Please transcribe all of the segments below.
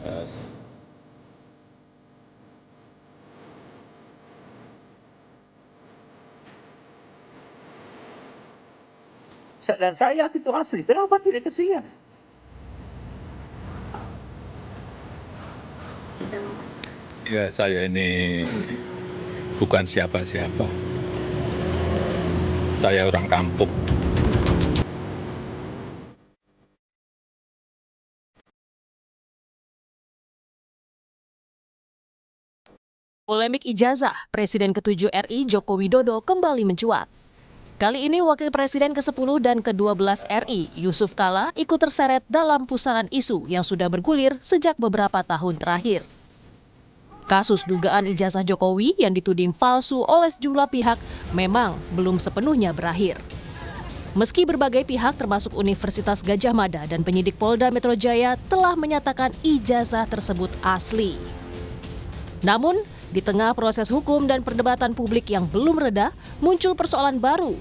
Eh, Dan saya yakin itu asli. Kenapa tidak kesian? Ya, saya ini bukan siapa-siapa. Saya orang kampung. Polemik ijazah Presiden ke-7 RI Joko Widodo kembali mencuat. Kali ini Wakil Presiden ke-10 dan ke-12 RI Yusuf Kala ikut terseret dalam pusaran isu yang sudah bergulir sejak beberapa tahun terakhir. Kasus dugaan ijazah Jokowi yang dituding palsu oleh sejumlah pihak memang belum sepenuhnya berakhir. Meski berbagai pihak termasuk Universitas Gadjah Mada dan penyidik Polda Metro Jaya telah menyatakan ijazah tersebut asli. Namun, di tengah proses hukum dan perdebatan publik yang belum reda, muncul persoalan baru.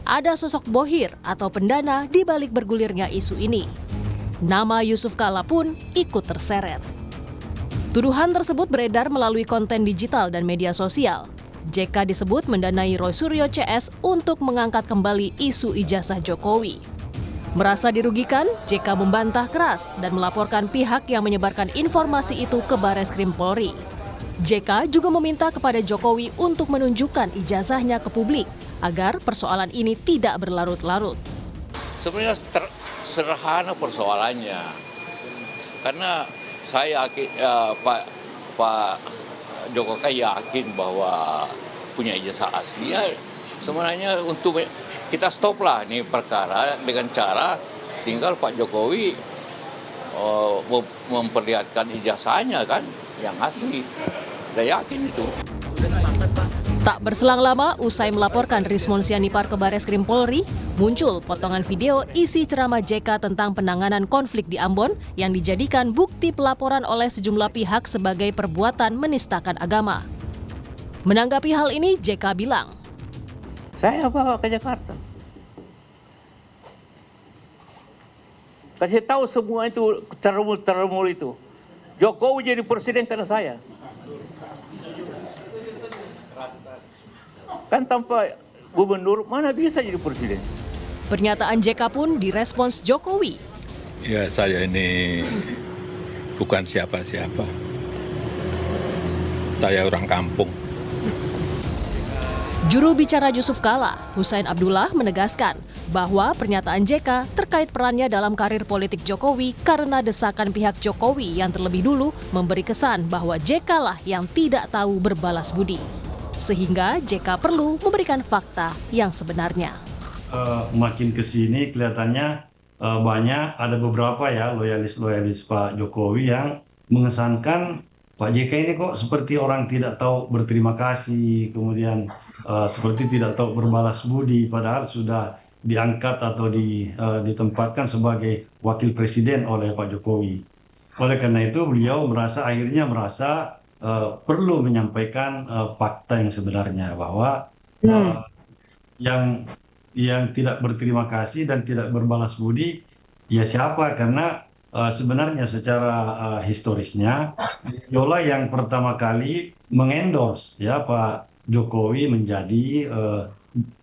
Ada sosok bohir atau pendana di balik bergulirnya isu ini. Nama Yusuf Kala pun ikut terseret. Tuduhan tersebut beredar melalui konten digital dan media sosial. JK disebut mendanai Roy Suryo CS untuk mengangkat kembali isu ijazah Jokowi. Merasa dirugikan, JK membantah keras dan melaporkan pihak yang menyebarkan informasi itu ke Bareskrim Polri. JK juga meminta kepada Jokowi untuk menunjukkan ijazahnya ke publik agar persoalan ini tidak berlarut-larut. Sebenarnya sederhana persoalannya, karena saya yakin Pak Jokowi yakin bahwa punya ijazah asli. Ya, sebenarnya untuk kita stoplah nih perkara dengan cara tinggal Pak Jokowi memperlihatkan ijazahnya kan yang asli. Saya yakin itu. Tak berselang lama, usai melaporkan Rismon Sianipar ke Bareskrim Polri, muncul potongan video isi ceramah JK tentang penanganan konflik di Ambon yang dijadikan bukti pelaporan oleh sejumlah pihak sebagai perbuatan menistakan agama. Menanggapi hal ini, JK bilang, Saya bawa ke Jakarta. Kasih tahu semua itu termul itu. Jokowi jadi presiden karena saya. Kan tanpa gubernur mana bisa jadi presiden? Pernyataan JK pun direspons Jokowi. Ya, saya ini bukan siapa-siapa. Saya orang kampung. Juru bicara Yusuf Kala, Hussein Abdullah menegaskan bahwa pernyataan JK terkait perannya dalam karir politik Jokowi karena desakan pihak Jokowi yang terlebih dulu memberi kesan bahwa JK lah yang tidak tahu berbalas budi. Sehingga JK perlu memberikan fakta yang sebenarnya. Makin ke sini kelihatannya banyak, ada beberapa ya loyalis Pak Jokowi yang mengesankan Pak JK ini kok seperti orang tidak tahu berterima kasih, kemudian seperti tidak tahu berbalas budi, padahal sudah diangkat atau ditempatkan sebagai wakil presiden oleh Pak Jokowi. Oleh karena itu beliau akhirnya merasa perlu menyampaikan fakta yang sebenarnya bahwa yang tidak berterima kasih dan tidak berbalas budi ya siapa, karena sebenarnya secara historisnya Yola yang pertama kali mengendorse ya Pak Jokowi menjadi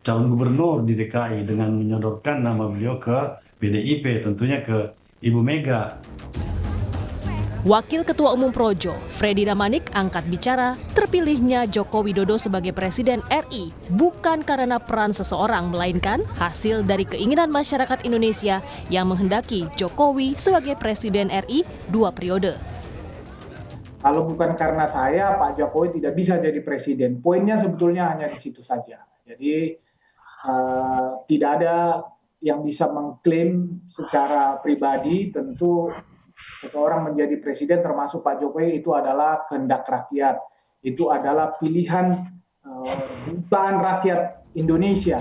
calon gubernur di DKI dengan menyodorkan nama beliau ke PDIP, tentunya ke Ibu Mega. Wakil Ketua Umum Projo, Freddy Damanik, angkat bicara terpilihnya Joko Widodo sebagai Presiden RI bukan karena peran seseorang, melainkan hasil dari keinginan masyarakat Indonesia yang menghendaki Jokowi sebagai Presiden RI 2 periode. Kalau bukan karena saya, Pak Jokowi tidak bisa jadi presiden. Poinnya sebetulnya hanya di situ saja. Jadi tidak ada yang bisa mengklaim secara pribadi, tentu seseorang menjadi presiden termasuk Pak Jokowi itu adalah kehendak rakyat. Itu adalah pilihan jutaan rakyat Indonesia.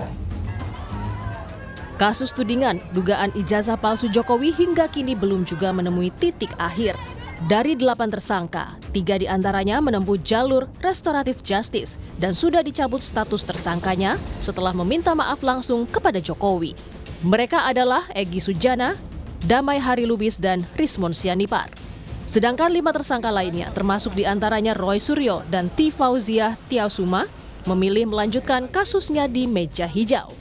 Kasus tudingan dugaan ijazah palsu Jokowi hingga kini belum juga menemui titik akhir. Dari 8 tersangka, 3 diantaranya menempuh jalur restoratif justice dan sudah dicabut status tersangkanya setelah meminta maaf langsung kepada Jokowi. Mereka adalah Egy Sujana, Damai Hari Lubis, dan Rismon Sianipar. Sedangkan 5 tersangka lainnya, termasuk diantaranya Roy Suryo dan T. Fauziah Tiausuma, memilih melanjutkan kasusnya di meja hijau.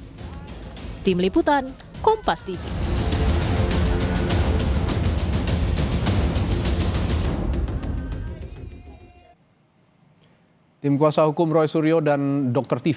Tim Liputan, Kompas TV. Tim kuasa hukum Roy Suryo dan Dr. Tifa